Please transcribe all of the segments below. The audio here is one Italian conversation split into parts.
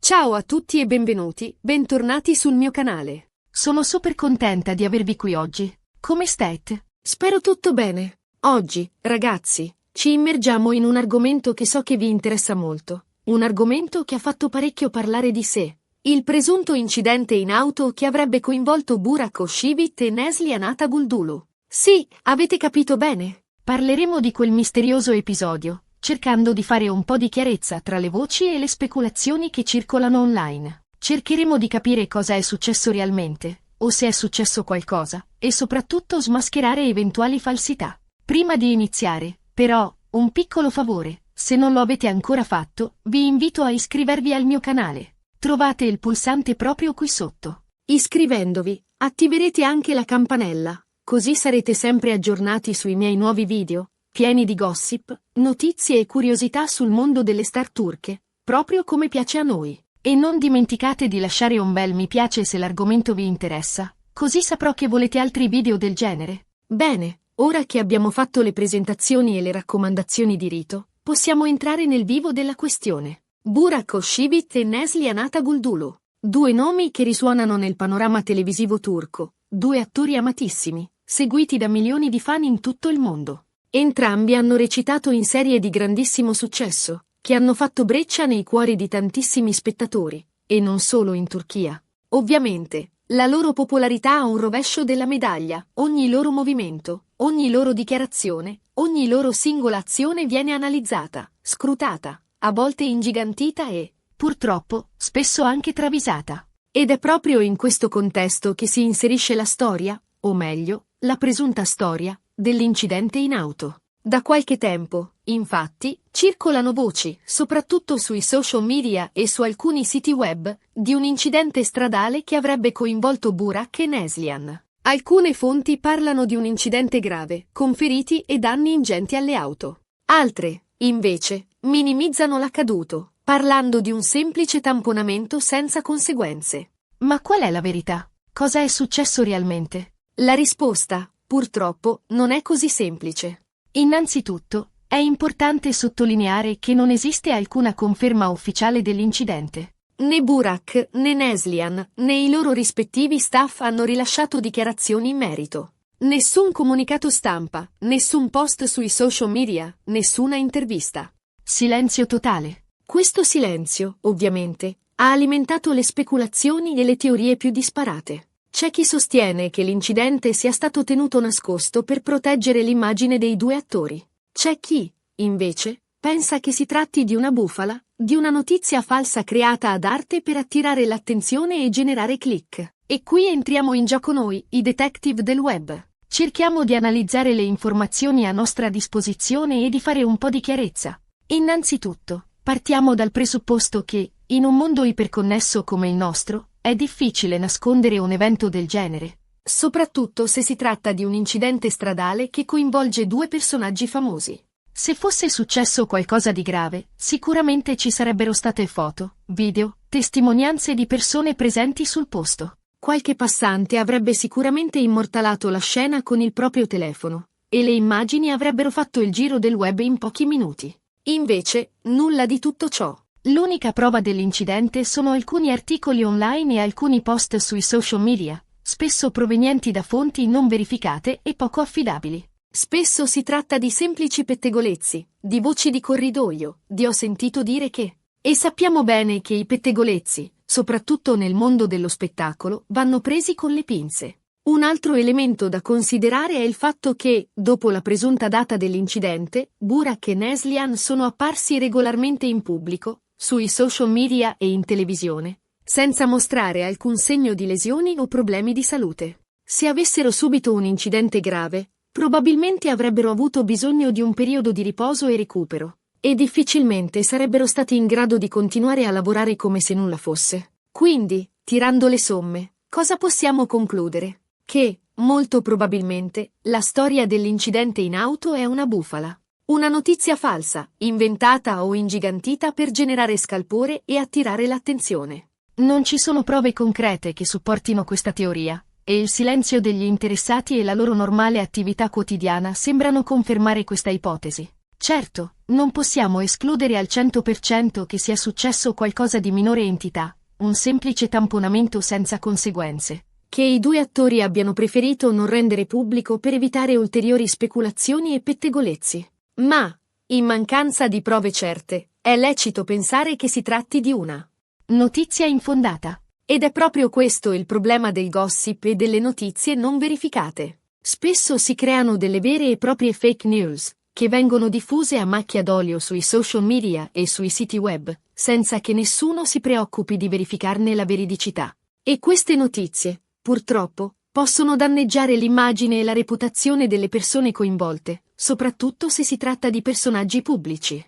Ciao a tutti e bentornati sul mio canale. Sono super contenta di avervi qui oggi. Come state? Spero tutto bene. Oggi, ragazzi, ci immergiamo in un argomento che so che vi interessa molto. Un argomento che ha fatto parecchio parlare di sé. Il presunto incidente in auto che avrebbe coinvolto Burak Özçivit e Neslihan Atagüldülü. Sì, avete capito bene. Parleremo di quel misterioso episodio, cercando di fare un po' di chiarezza tra le voci e le speculazioni che circolano online. Cercheremo di capire cosa è successo realmente, o se è successo qualcosa, e soprattutto smascherare eventuali falsità. Prima di iniziare, però, un piccolo favore, se non lo avete ancora fatto, vi invito a iscrivervi al mio canale. Trovate il pulsante proprio qui sotto. Iscrivendovi, attiverete anche la campanella, così sarete sempre aggiornati sui miei nuovi video, pieni di gossip, notizie e curiosità sul mondo delle star turche, proprio come piace a noi. E non dimenticate di lasciare un bel mi piace se l'argomento vi interessa, così saprò che volete altri video del genere. Bene, ora che abbiamo fatto le presentazioni e le raccomandazioni di rito, possiamo entrare nel vivo della questione. Burak Özçivit e Neslihan Atagüldülü. Due nomi che risuonano nel panorama televisivo turco, due attori amatissimi, seguiti da milioni di fan in tutto il mondo. Entrambi hanno recitato in serie di grandissimo successo, che hanno fatto breccia nei cuori di tantissimi spettatori, e non solo in Turchia. Ovviamente, la loro popolarità ha un rovescio della medaglia, ogni loro movimento, ogni loro dichiarazione, ogni loro singola azione viene analizzata, scrutata, a volte ingigantita e, purtroppo, spesso anche travisata. Ed è proprio in questo contesto che si inserisce la storia, o meglio, la presunta storia, dell'incidente in auto. Da qualche tempo, infatti, circolano voci, soprattutto sui social media e su alcuni siti web, di un incidente stradale che avrebbe coinvolto Burak e Neslihan. Alcune fonti parlano di un incidente grave, con feriti e danni ingenti alle auto. Altre, invece, minimizzano l'accaduto, parlando di un semplice tamponamento senza conseguenze. Ma qual è la verità? Cosa è successo realmente? La risposta, purtroppo, non è così semplice. Innanzitutto, è importante sottolineare che non esiste alcuna conferma ufficiale dell'incidente. Né Burak, né Neslihan, né i loro rispettivi staff hanno rilasciato dichiarazioni in merito. Nessun comunicato stampa, nessun post sui social media, nessuna intervista. Silenzio totale. Questo silenzio, ovviamente, ha alimentato le speculazioni e le teorie più disparate. C'è chi sostiene che l'incidente sia stato tenuto nascosto per proteggere l'immagine dei due attori. C'è chi, invece, pensa che si tratti di una bufala, di una notizia falsa creata ad arte per attirare l'attenzione e generare click. E qui entriamo in gioco noi, i detective del web. Cerchiamo di analizzare le informazioni a nostra disposizione e di fare un po' di chiarezza. Innanzitutto, partiamo dal presupposto che, in un mondo iperconnesso come il nostro, è difficile nascondere un evento del genere. Soprattutto se si tratta di un incidente stradale che coinvolge due personaggi famosi. Se fosse successo qualcosa di grave, sicuramente ci sarebbero state foto, video, testimonianze di persone presenti sul posto. Qualche passante avrebbe sicuramente immortalato la scena con il proprio telefono, e le immagini avrebbero fatto il giro del web in pochi minuti. Invece, nulla di tutto ciò. L'unica prova dell'incidente sono alcuni articoli online e alcuni post sui social media, spesso provenienti da fonti non verificate e poco affidabili. Spesso si tratta di semplici pettegolezzi, di voci di corridoio, di ho sentito dire che. E sappiamo bene che i pettegolezzi, soprattutto nel mondo dello spettacolo, vanno presi con le pinze. Un altro elemento da considerare è il fatto che, dopo la presunta data dell'incidente, Burak e Neslihan sono apparsi regolarmente in pubblico, sui social media e in televisione, senza mostrare alcun segno di lesioni o problemi di salute. Se avessero subito un incidente grave, probabilmente avrebbero avuto bisogno di un periodo di riposo e recupero, e difficilmente sarebbero stati in grado di continuare a lavorare come se nulla fosse. Quindi, tirando le somme, cosa possiamo concludere? Che, molto probabilmente, la storia dell'incidente in auto è una bufala. Una notizia falsa, inventata o ingigantita per generare scalpore e attirare l'attenzione. Non ci sono prove concrete che supportino questa teoria, e il silenzio degli interessati e la loro normale attività quotidiana sembrano confermare questa ipotesi. Certo, non possiamo escludere al 100% che sia successo qualcosa di minore entità, un semplice tamponamento senza conseguenze. Che i due attori abbiano preferito non rendere pubblico per evitare ulteriori speculazioni e pettegolezzi. Ma, in mancanza di prove certe, è lecito pensare che si tratti di una notizia infondata. Ed è proprio questo il problema del gossip e delle notizie non verificate. Spesso si creano delle vere e proprie fake news, che vengono diffuse a macchia d'olio sui social media e sui siti web, senza che nessuno si preoccupi di verificarne la veridicità. E queste notizie, purtroppo, possono danneggiare l'immagine e la reputazione delle persone coinvolte, soprattutto se si tratta di personaggi pubblici.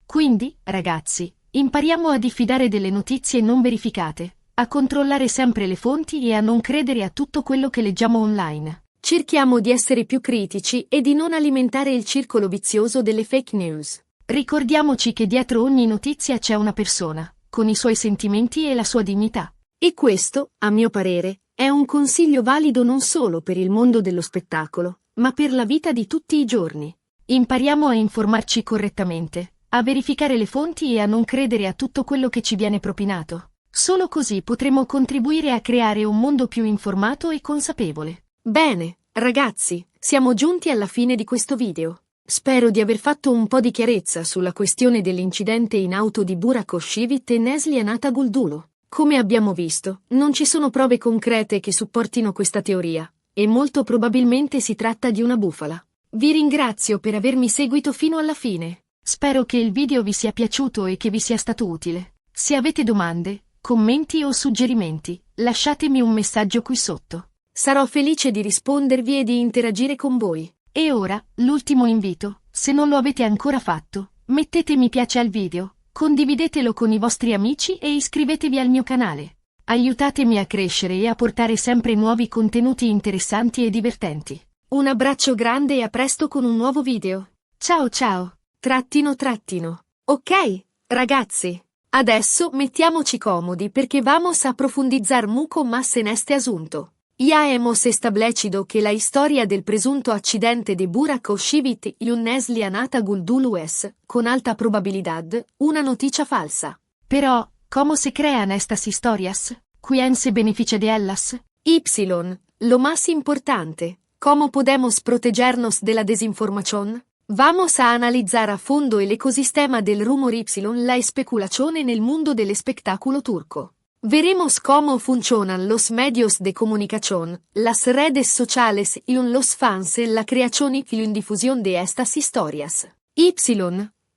Quindi, ragazzi, impariamo a diffidare delle notizie non verificate, a controllare sempre le fonti e a non credere a tutto quello che leggiamo online. Cerchiamo di essere più critici e di non alimentare il circolo vizioso delle fake news. Ricordiamoci che dietro ogni notizia c'è una persona, con i suoi sentimenti e la sua dignità. E questo, a mio parere, è un consiglio valido non solo per il mondo dello spettacolo, ma per la vita di tutti i giorni. Impariamo a informarci correttamente, a verificare le fonti e a non credere a tutto quello che ci viene propinato. Solo così potremo contribuire a creare un mondo più informato e consapevole. Bene, ragazzi, siamo giunti alla fine di questo video. Spero di aver fatto un po' di chiarezza sulla questione dell'incidente in auto di Burak Özçivit e Neslihan Ataguldulo. Come abbiamo visto, non ci sono prove concrete che supportino questa teoria, e molto probabilmente si tratta di una bufala. Vi ringrazio per avermi seguito fino alla fine. Spero che il video vi sia piaciuto e che vi sia stato utile. Se avete domande, commenti o suggerimenti, lasciatemi un messaggio qui sotto. Sarò felice di rispondervi e di interagire con voi. E ora, l'ultimo invito, se non lo avete ancora fatto, mettete mi piace al video, condividetelo con i vostri amici e iscrivetevi al mio canale. Aiutatemi a crescere e a portare sempre nuovi contenuti interessanti e divertenti. Un abbraccio grande e a presto con un nuovo video. Ciao ciao. Trattino. Ok, ragazzi. Adesso mettiamoci comodi porque vamos a profundizar mucho más en este asunto. Ya hemos establecido que la historia del presunto accidente de Burak Özçivit y Neslihan Ataguldulo es, con alta probabilidad, una noticia falsa. Pero, ¿cómo se crean estas historias? ¿Quién se beneficia de ellas? Y, lo más importante, ¿cómo podemos protegernos de la desinformación? Vamos a analizzare a fondo el ecosistema del rumor y la especulazione nel mundo del espectáculo turco. Veremos cómo funcionan los medios de comunicación, las redes sociales y los fans en la creación y difusión de estas historias. Y,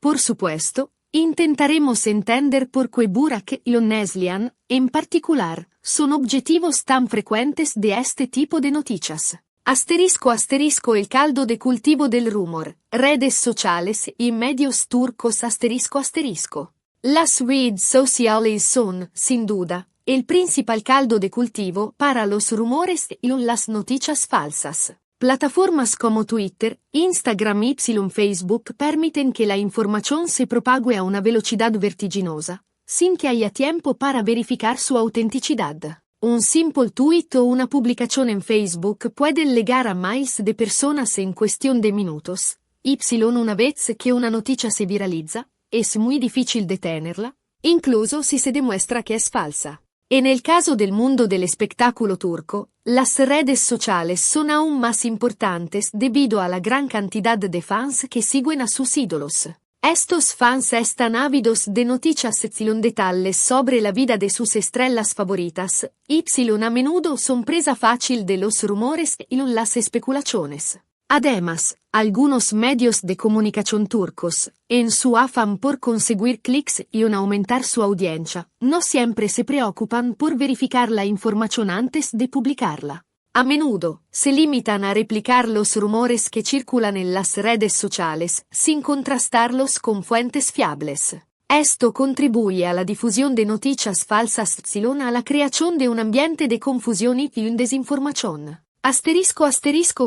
por supuesto, intentaremos entender por qué Burak y Neslihan, en particular, son objetivos tan frecuentes de este tipo de noticias. Asterisco el caldo de cultivo del rumor, redes sociales y medios turcos asterisco. Las redes sociales son, sin duda, el principal caldo de cultivo para los rumores y las noticias falsas. Plataformas como Twitter, Instagram y Facebook permiten que la información se propague a una velocidad vertiginosa, sin que haya tiempo para verificar su autenticidad. Un simple tweet o una publicación en Facebook puede llegar a miles de personas en cuestión de minutos. Una vez que una noticia se viraliza, es muy difícil detenerla, incluso si se demuestra que es falsa. En el caso del mundo del espectáculo turco, las redes sociales son aún más importantes debido a la gran cantidad de fans que siguen a sus ídolos. Estos fans están ávidos de noticias detalles sobre la vida de sus estrellas favoritas, a menudo son presa fácil de los rumores y las especulaciones. Además, algunos medios de comunicación turcos, en su afán por conseguir clics y aumentar su audiencia, no siempre se preocupan por verificar la información antes de publicarla. A menudo, se limitan a replicar los rumores que circulan en las redes sociales, sin contrastarlos con fuentes fiables. Esto contribuye a la difusión de noticias falsas a la creación de un ambiente de confusión y desinformación.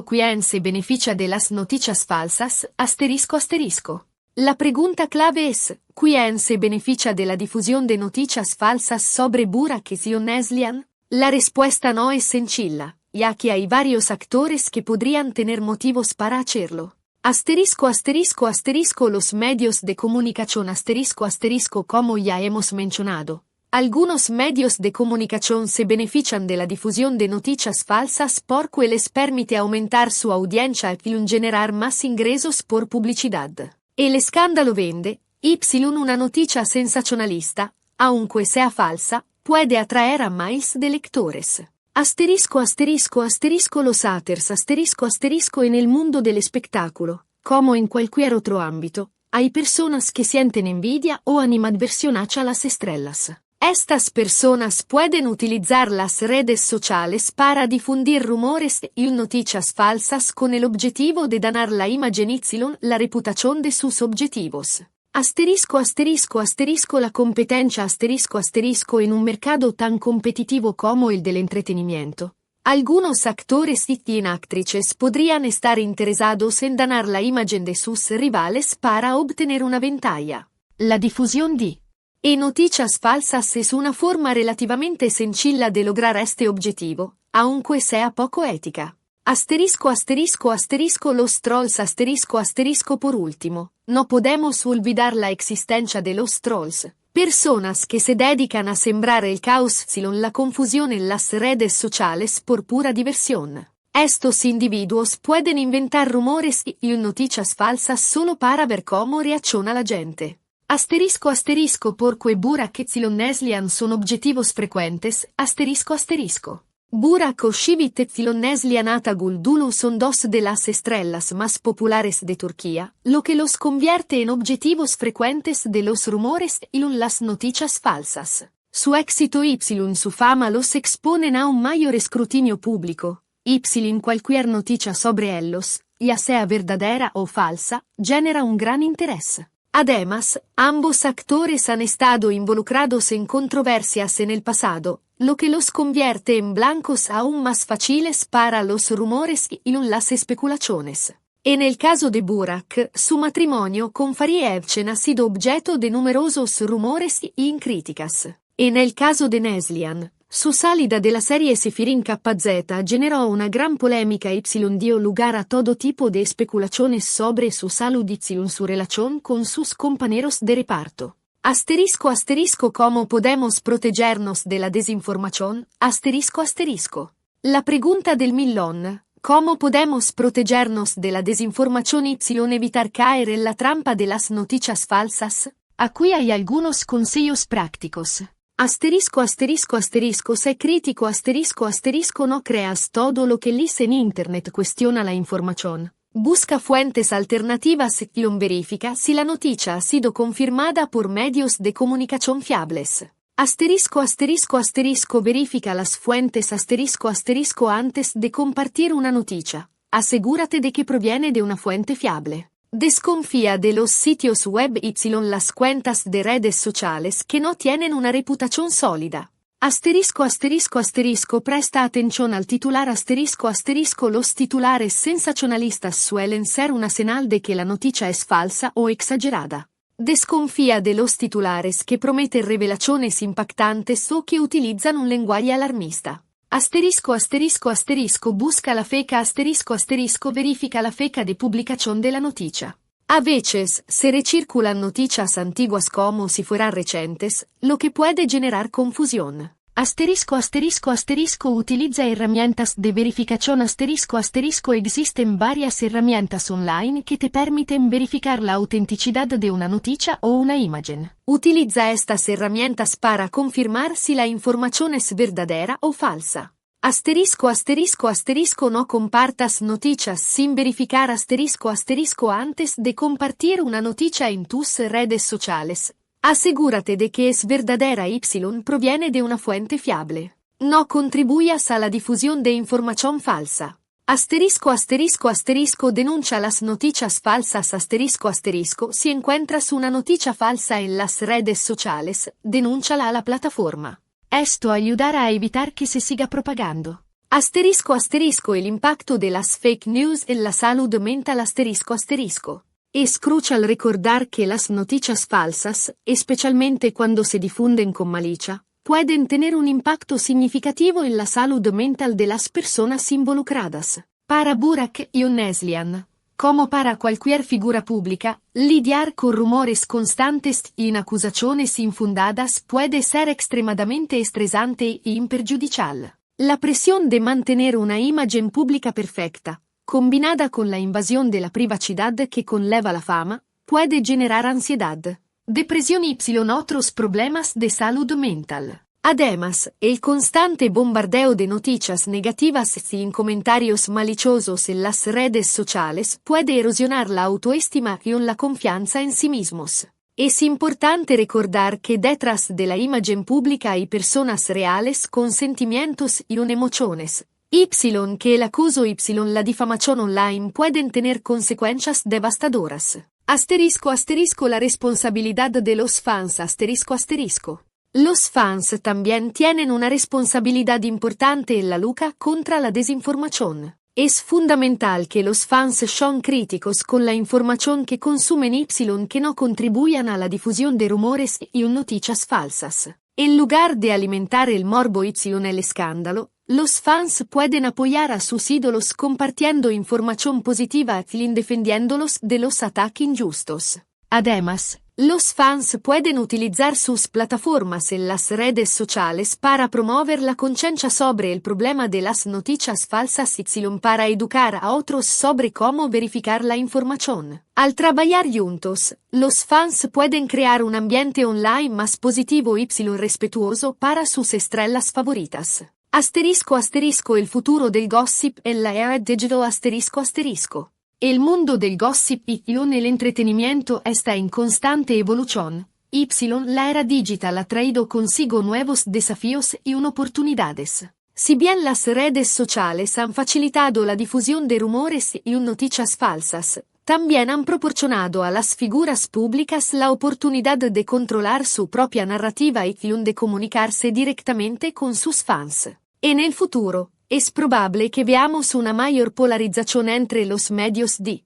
¿Quién se beneficia de las noticias falsas? La pregunta clave es, ¿quién se beneficia de la difusión de noticias falsas sobre Burak y Neslihan? La respuesta no es sencilla, ya que hay varios actores que podrían tener motivos para hacerlo. Asterisco asterisco asterisco los medios de comunicación asterisco asterisco como ya hemos mencionado. Algunos medios de comunicación se benefician de la difusión de noticias falsas porque les permite aumentar su audiencia y generar más ingresos por publicidad. El escándalo vende, una noticia sensacionalista, aunque sea falsa, puede atraer a miles de lectores. Asterisco asterisco asterisco los haters asterisco asterisco en el mundo del espectáculo, como en cualquier otro ámbito, hay personas que sienten envidia o animadversión hacia las estrellas. Estas personas pueden utilizar las redes sociales para difundir rumores y noticias falsas con el objetivo de dañar la imagen y la reputación de sus objetivos. Asterisco asterisco asterisco la competencia asterisco asterisco en un mercado tan competitivo como el del entretenimiento. Algunos actores y actrices podrían estar interesados en dañar la imagen de sus rivales para obtener una ventaja. La difusión y noticias falsas es una forma relativamente sencilla de lograr este objetivo, aunque sea poco ética. Asterisco asterisco asterisco los trolls asterisco asterisco por último, no podemos olvidar la existencia de los trolls, personas que se dedican a sembrar el caos y la confusión en las redes sociales por pura diversión. Estos individuos pueden inventar rumores y noticias falsas solo para ver cómo reacciona la gente. Asterisco asterisco porque Burak y Neslihan son objetivos frecuentes, asterisco asterisco. Burak Özçivit y Neslihan Atagul Dulu son dos de las estrellas más populares de Turquía, lo que los convierte en objetivos frecuentes de los rumores y las noticias falsas. Su éxito y su fama los exponen a un mayor escrutinio público. Cualquier noticia sobre ellos, ya sea verdadera o falsa, genera un gran interés. Además, ambos actores han estado involucrados en controversias en el pasado, lo que los convierte en blancos aún más fáciles para los rumores y las especulaciones. En el caso de Burak, su matrimonio con Fariye Evcen ha sido objeto de numerosos rumores y críticas. En el caso de Neslihan, su salida de la serie Sefirin KZ generó una gran polémica y dio lugar a todo tipo de especulaciones sobre su salud y su relación con sus compañeros de reparto. Asterisco asterisco ¿cómo podemos protegernos de la desinformación? Asterisco asterisco. La pregunta del millón, ¿cómo podemos protegernos de la desinformación y evitar caer en la trampa de las noticias falsas? Aquí hay algunos consejos prácticos. Asterisco asterisco asterisco sé crítico asterisco asterisco no creas todo lo que lees en internet cuestiona la información. Busca fuentes alternativas y verifica si la noticia ha sido confirmada por medios de comunicación fiables. Asterisco asterisco asterisco verifica las fuentes asterisco asterisco antes de compartir una noticia. Asegúrate de que proviene de una fuente fiable. Desconfía de los sitios web y las cuentas de redes sociales que no tienen una reputación sólida. Asterisco asterisco asterisco presta atención al titular asterisco asterisco los titulares sensacionalistas suelen ser una señal de que la noticia es falsa o exagerada. Desconfía de los titulares que prometen revelaciones impactantes o que utilizan un lenguaje alarmista. Asterisco asterisco asterisco busca la fecha asterisco asterisco verifica la fecha de publicación de la noticia. A veces, se recirculan noticias antiguas como si fueran recientes, lo que puede generar confusión. Asterisco asterisco asterisco utiliza herramientas de verificación asterisco asterisco existen varias herramientas online que te permiten verificar la autenticidad de una noticia o una imagen. Utiliza estas herramientas para confirmar si la información es verdadera o falsa. Asterisco asterisco asterisco no compartas noticias sin verificar asterisco asterisco antes de compartir una noticia en tus redes sociales. Asegúrate de que es verdadera y proviene de una fuente fiable. No contribuyas a la difusión de información falsa. Asterisco asterisco asterisco denuncia las noticias falsas asterisco asterisco si encuentras una noticia falsa en las redes sociales, denúnciala a la plataforma. Esto ayudará a evitar que se siga propagando. Asterisco asterisco el impacto de las fake news en la salud mental asterisco asterisco. Es crucial recordar que las noticias falsas, especialmente cuando se difunden con malicia, pueden tener un impacto significativo en la salud mental de las personas involucradas. Para Burak y Neslihan, Como para cualquier figura pública, lidiar con rumores constantes y acusaciones infundadas puede ser extremadamente estresante y perjudicial. La presión de mantener una imagen pública perfecta, combinada con la invasión de la privacidad que conlleva la fama, puede generar ansiedad, depresión y otros problemas de salud mental. Además, el constante bombardeo de noticias negativas y comentarios maliciosos en las redes sociales puede erosionar la autoestima y la confianza en sí mismos. Es importante recordar que detrás de la imagen pública hay personas reales con sentimientos y emociones. Que el acoso y la difamación online pueden tener consecuencias devastadoras. La responsabilidad de los fans. Los fans también tienen una responsabilidad importante en la lucha contra la desinformación. Es fundamental que los fans sean críticos con la información que consumen que no contribuyan a la difusión de rumores y noticias falsas. En lugar de alimentar el morbo y el escándalo, los fans pueden apoyar a sus ídolos compartiendo información positiva y defendiéndolos de los ataques injustos. Además, los fans pueden utilizar sus plataformas en las redes sociales para promover la conciencia sobre el problema de las noticias falsas y para educar a otros sobre cómo verificar la información. Al trabajar juntos, los fans pueden crear un ambiente online más positivo y respetuoso para sus estrellas favoritas. El futuro del gossip en la era digital. El mundo del gossip y el entretenimiento está en constante evolución. La era digital ha traído consigo nuevos desafíos y oportunidades. Si bien las redes sociales han facilitado la difusión de rumores y noticias falsas, también han proporcionado a las figuras públicas la oportunidad de controlar su propia narrativa y de comunicarse directamente con sus fans. En el futuro, es probable que veamos una mayor polarización entre los medios de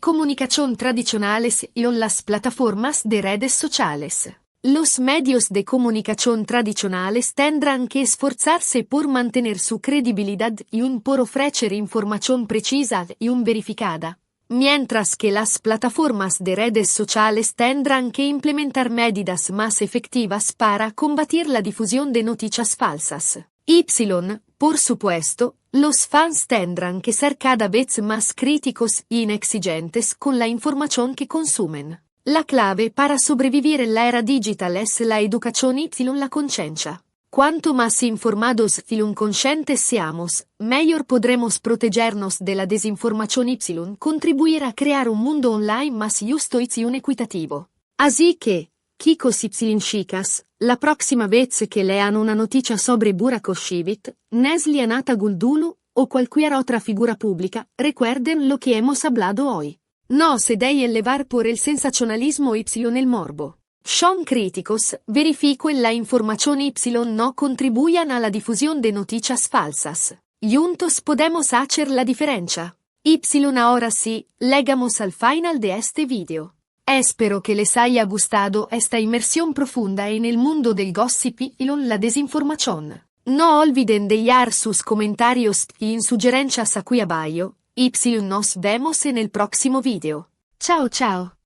comunicación tradicionales y las plataformas de redes sociales. Los medios de comunicación tradicionales tendrán que esforzarse por mantener su credibilidad y por ofrecer información precisa y verificada, mientras que las plataformas de redes sociales tendrán que implementar medidas más efectivas para combatir la difusión de noticias falsas. Por supuesto, los fans tendrán que ser cada vez más críticos y exigentes con la información que consumen. La clave para sobrevivir en la era digital es la educación y la conciencia. Cuanto más informados y conscientes seamos, mejor podremos protegernos de la desinformación y contribuir a crear un mundo online más justo y equitativo. Así que, chicos y chicas, la próxima vez que lean una noticia sobre Burakoshevich, Nesli Anatagul o cualquier otra figura pública, recuerden lo que hemos hablado hoy. No se dejen llevar por el sensacionalismo y el morbo. Sean críticos, verifiquen la información y no contribuyan a la difusión de noticias falsas. Juntos podemos hacer la diferencia. Ahora sí, llegamos al final de este video. Espero que les haya gustado esta inmersión profunda en el mundo del gossip y la desinformación. No olviden dejar sus comentarios y sugerencias aquí abajo. Nos vemos en el próximo video. Ciao ciao.